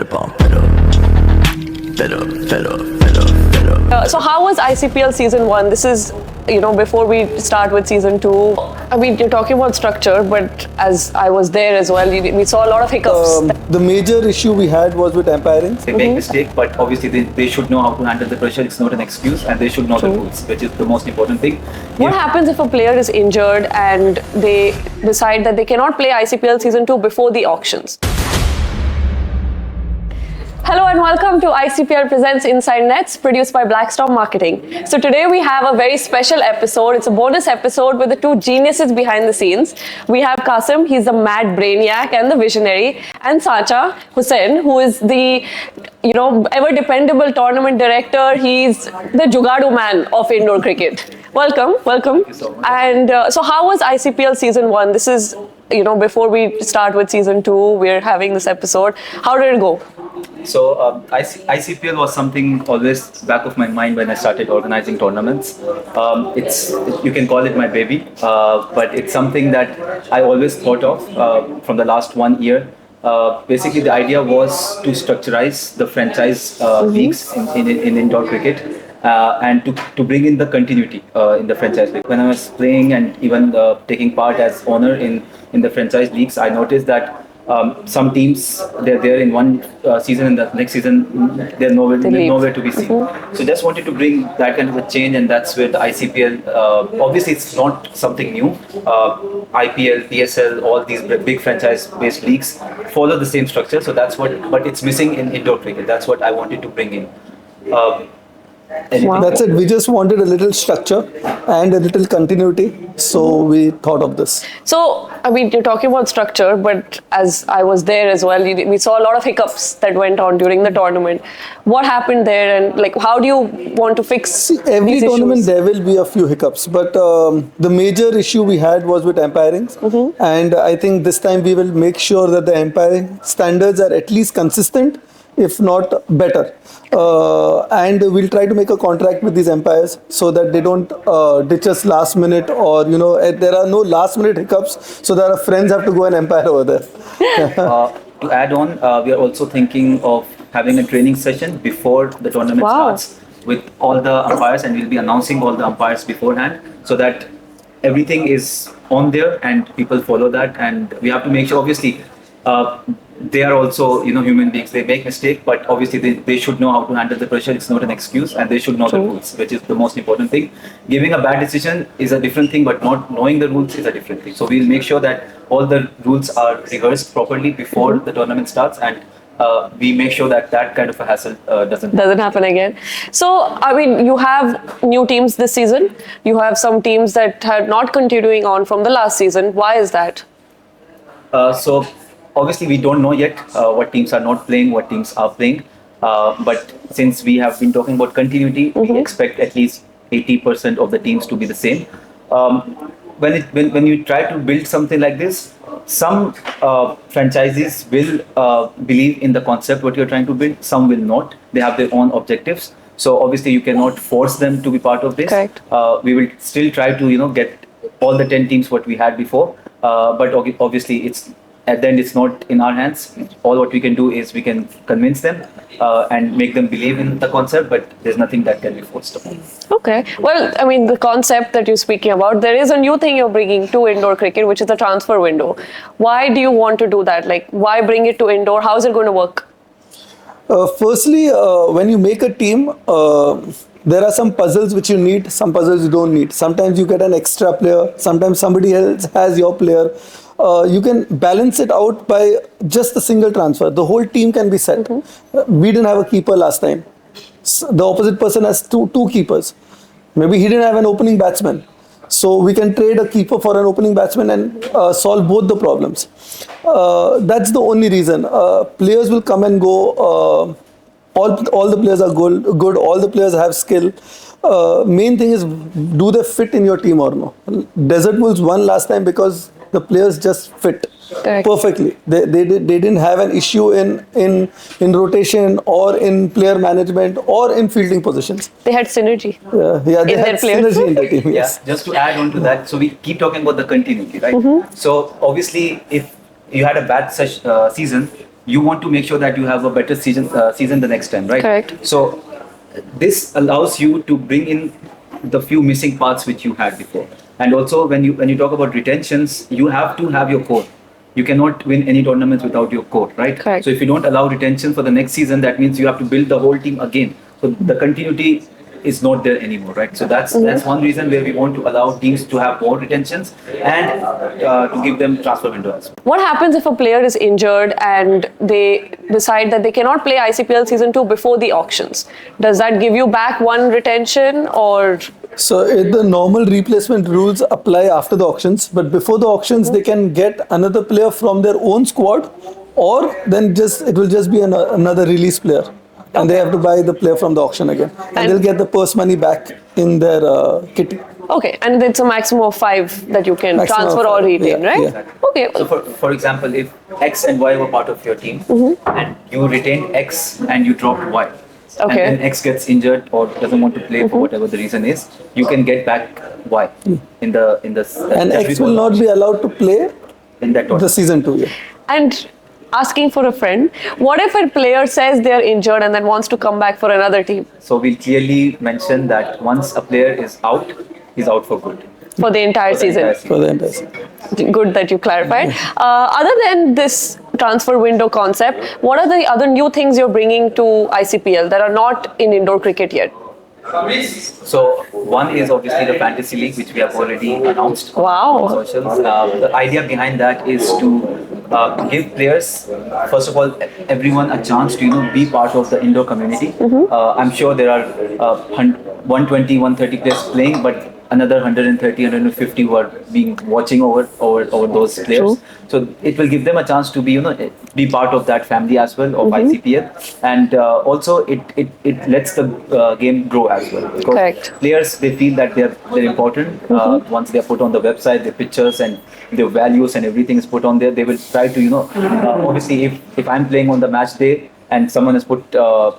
So how was ICPL season 1? This is, before we start with season 2. I mean, you're talking about structure, but as I was there as well, we saw a lot of hiccups. The major issue we had was with umpiring. They make mistake, but obviously they should know how to handle the pressure. It's not an excuse, and they should know the rules, which is the most important thing. What happens if a player is injured and they decide that they cannot play ICPL season 2 before the auctions? Hello and welcome to ICPL Presents Inside Nets, produced by Blackstone Marketing. So today we have a very special episode. It's a bonus episode with the two geniuses behind the scenes. We have Qasim, he's the mad brainiac and the visionary, and Sacha, Hussein, who is the ever dependable tournament director. He's the Jugadu man of indoor cricket. Welcome. Thank you so much. And so how was ICPL season 1? This is, before we start with season 2, we're having this episode. How did it go? So ICPL was something always back of my mind when I started organizing tournaments. You can call it my baby, but it's something that I always thought of from the last 1 year. Basically, the idea was to structurize the franchise leagues in indoor cricket and to bring in the continuity in the franchise league. When I was playing and even taking part as owner in the franchise leagues, I noticed that some teams, they're there in one season and the next season they're nowhere to be seen. So just wanted to bring that kind of a change, and that's where the ICPL, obviously it's not something new. IPL, PSL, all these big franchise-based leagues follow the same structure. So that's but it's missing in indoor cricket. That's what I wanted to bring in. That's it. We just wanted a little structure and a little continuity. So we thought of this. So, I mean, you're talking about structure, but as I was there as well, we saw a lot of hiccups that went on during the tournament. What happened there, and how do you want to fix every these tournament issues? there will be a few hiccups, but the major issue we had was with umpiring. And I think this time we will make sure that the umpiring standards are at least consistent, if not better. And we'll try to make a contract with these umpires so that they don't ditch us last minute, or there are no last minute hiccups, so that our friends have to go and umpire over there. To add on, we are also thinking of having a training session before the tournament starts with all the umpires, and we'll be announcing all the umpires beforehand so that everything is on there and people follow that. And we have to make sure, obviously, they are also human beings. They make mistakes, but obviously they should know how to handle the pressure. It's not an excuse, and they should know the rules, which is the most important thing. Giving a bad decision is a different thing, but not knowing the rules is a different thing. So we'll make sure that all the rules are rehearsed properly before the tournament starts, and we make sure that kind of a hassle doesn't happen again. So, I mean, you have new teams this season. You have some teams that are not continuing on from the last season. Why is that? So obviously we don't know yet what teams are not playing, what teams are playing. But since we have been talking about continuity, we expect at least 80% of the teams to be the same. When you try to build something like this, some franchises will believe in the concept what you're trying to build, some will not. They have their own objectives. So obviously you cannot force them to be part of this. Correct. We will still try to get all the 10 teams what we had before. But obviously at the end it's not in our hands. All what we can do is we can convince them and make them believe in the concept, but there's nothing that can be forced upon. Okay. Well, I mean, the concept that you're speaking about, there is a new thing you're bringing to indoor cricket, which is the transfer window. Why do you want to do that? Why bring it to indoor? How is it going to work? Firstly, when you make a team, there are some puzzles which you need, some puzzles you don't need. Sometimes you get an extra player, sometimes somebody else has your player. You can balance it out by just a single transfer. The whole team can be set. We didn't have a keeper last time. The opposite person has two keepers. Maybe he didn't have an opening batsman. So we can trade a keeper for an opening batsman and solve both the problems. That's the only reason. Players will come and go. All the players are good. All the players have skill. Main thing is, do they fit in your team or no? Desert Wolves won last time because the players just fit perfectly. They didn't have an issue in rotation or in player management or in fielding positions. They had synergy. They had synergy in the team. Yes. Yeah, just to add on to that, so we keep talking about the continuity, right? So obviously, if you had a bad season, you want to make sure that you have a better season the next time, right? Correct. So this allows you to bring in the few missing parts which you had before. And also when you talk about retentions, you have to have your core. You cannot win any tournaments without your core, right? Correct. So if you don't allow retention for the next season, that means you have to build the whole team again. So the continuity is not there anymore, right? So that's one reason where we want to allow teams to have more retentions and to give them transfer windows. What happens if a player is injured and they decide that they cannot play ICPL Season 2 before the auctions? Does that give you back one retention or? So the normal replacement rules apply after the auctions, but before the auctions, they can get another player from their own squad, or then it will just be another release player. And they have to buy the player from the auction again. And they'll get the purse money back in their kitty. Okay, and it's a maximum of 5 that you can Maximum transfer of or 5, retain, yeah, right? yeah. Okay. So for example, if X and Y were part of your team and you retained X and you dropped Y, Okay. and then X gets injured or doesn't want to play for whatever the reason is, you can get back Y in the And X will not be allowed to play in that the tournament. season 2 year. And asking for a friend, what if a player says they're injured and then wants to come back for another team So we clearly mention that once a player is out, he's out for good. for the entire For the season? entire season. For the entire season. Good that you clarified. Other than this transfer window concept, what are the other new things you're bringing to ICPL that are not in indoor cricket yet? So one is obviously the fantasy league, which we have already announced Wow. on socials. The idea behind that is to give players, first of all, everyone a chance to be part of the indoor community. I'm sure there are 120, 130 players playing, but another 130, 150 who are watching over those players. True. So it will give them a chance to be part of that family as well of ICPL, and also it lets the game grow as well. Because Correct. players, they feel that they're important. Once they're put on the website, their pictures and their values and everything is put on there, they will try to obviously if I'm playing on the match day and someone has put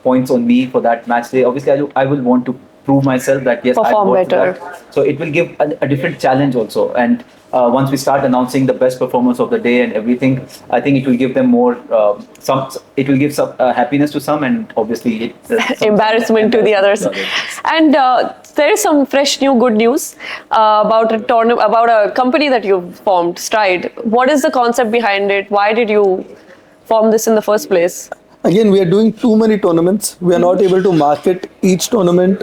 points on me for that match day, obviously I will want to prove myself that yes, Perform I got better. that. So it will give a different challenge also. And once we start announcing the best performance of the day and everything, I think it will give them more it will give some happiness to some, and obviously Embarrassment to the others. And there is some fresh new good news about a company that you've formed, Stride. What is the concept behind it? Why did you form this in the first place? Again, we are doing too many tournaments. We are not able to market each tournament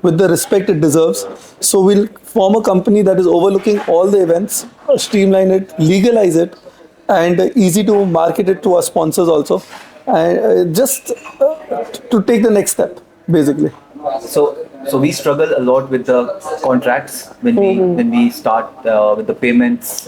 with the respect it deserves. So we'll form a company that is overlooking all the events, streamline it, legalize it, and easy to market it to our sponsors also. And just to take the next step, basically. So we struggle a lot with the contracts when we start with the payments,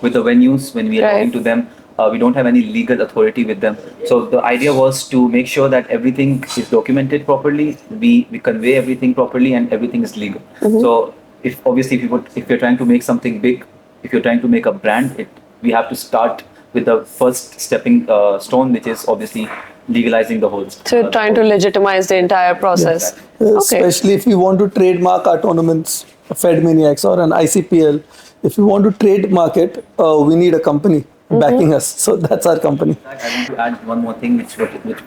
with the venues, when we are Right. talking to them. We don't have any legal authority with them. So the idea was to make sure that everything is documented properly, we convey everything properly, and everything is legal. So if you're trying to make something big, if you're trying to make a brand, we have to start with the first stepping stone, which is obviously legalizing the whole. So you're trying to legitimize the entire process. Okay. Especially if we want to trademark our tournaments, Fed Maniacs or an ICPL. If we want to trademark it, we need a company backing us. So that's our company. I want to add one more thing, which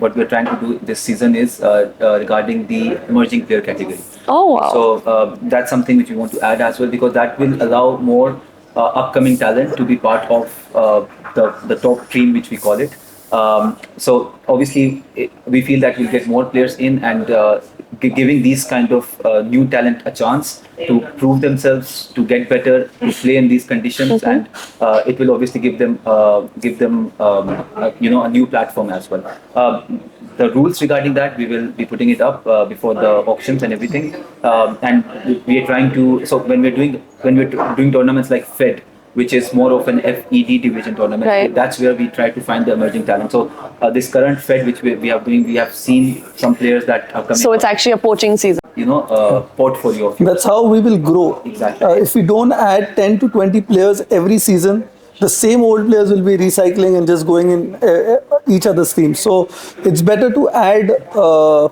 what we're trying to do this season is regarding the emerging player category. Oh, wow. So that's something which we want to add as well, because that will allow more upcoming talent to be part of the top team, which we call it. So obviously we feel that we'll get more players in, and giving these kind of new talent a chance to prove themselves, to get better, to play in these conditions, and it will obviously give them a new platform as well. The rules regarding that, we will be putting it up before the auctions and everything, and we are trying to. So when we're doing tournaments like Fed, which is more of an FED division tournament. Right. That's where we try to find the emerging talent. So this current Fed, which we are doing, we have seen some players that are coming. So it's actually a poaching season. Portfolio. That's how we will grow. Exactly. If we don't add 10 to 20 players every season, the same old players will be recycling and just going in each other's teams. So it's better to add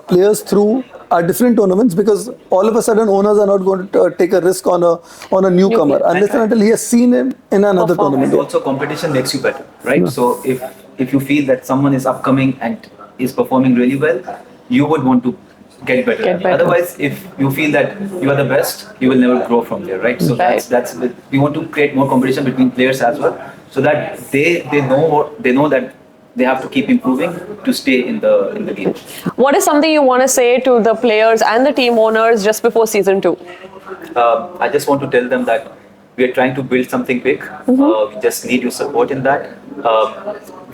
players through our different tournaments, because all of a sudden owners are not going to take a risk on a newcomer player. unless and until he has seen him in another Perform. tournament. And also competition makes you better, right? So if you feel that someone is upcoming and is performing really well, you would want to get better. Get better. Otherwise, if you feel that you are the best, you will never grow from there, right? So Right. that's we want to create more competition between players as well, so that they know that they have to keep improving to stay in the game. What is something you want to say to the players and the team owners just before season 2? I just want to tell them that we are trying to build something big. We just need your support in that.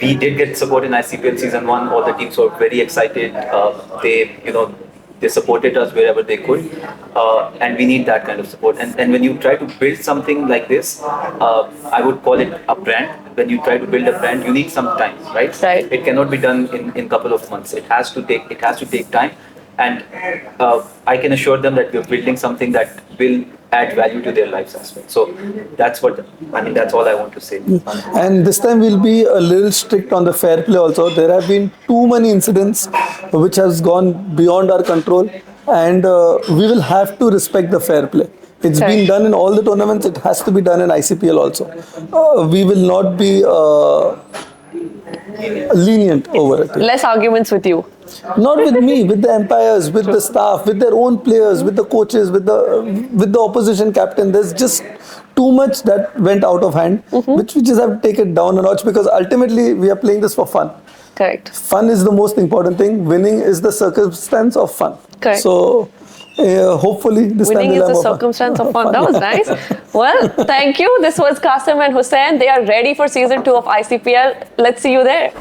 We did get support in ICPL season 1. All the teams were very excited. They supported us wherever they could, and we need that kind of support. And when you try to build something like this, I would call it a brand. When you try to build a brand, you need some time, right? Right. It cannot be done in couple of months. It has to take time, and I can assure them that we're building something that will add value to their lives as well. So that's all I want to say. And this time we'll be a little strict on the fair play also. There have been too many incidents which has gone beyond our control, and we will have to respect the fair play. It's Okay. been done in all the tournaments. It has to be done in ICPL also. We will not be lenient over it. Less arguments with you. Not with me, with the umpires, with the staff, with their own players, with the coaches, with the opposition captain. There's just too much that went out of hand, which we just have to take it down a notch, because ultimately we are playing this for fun. Correct. Fun is the most important thing. Winning is the circumstance of fun. Correct. So hopefully this time Winning we'll is have the more fun. circumstance of fun. That was nice. Well, thank you. This was Qasim and Hussein. They are ready for season 2 of ICPL. Let's see you there.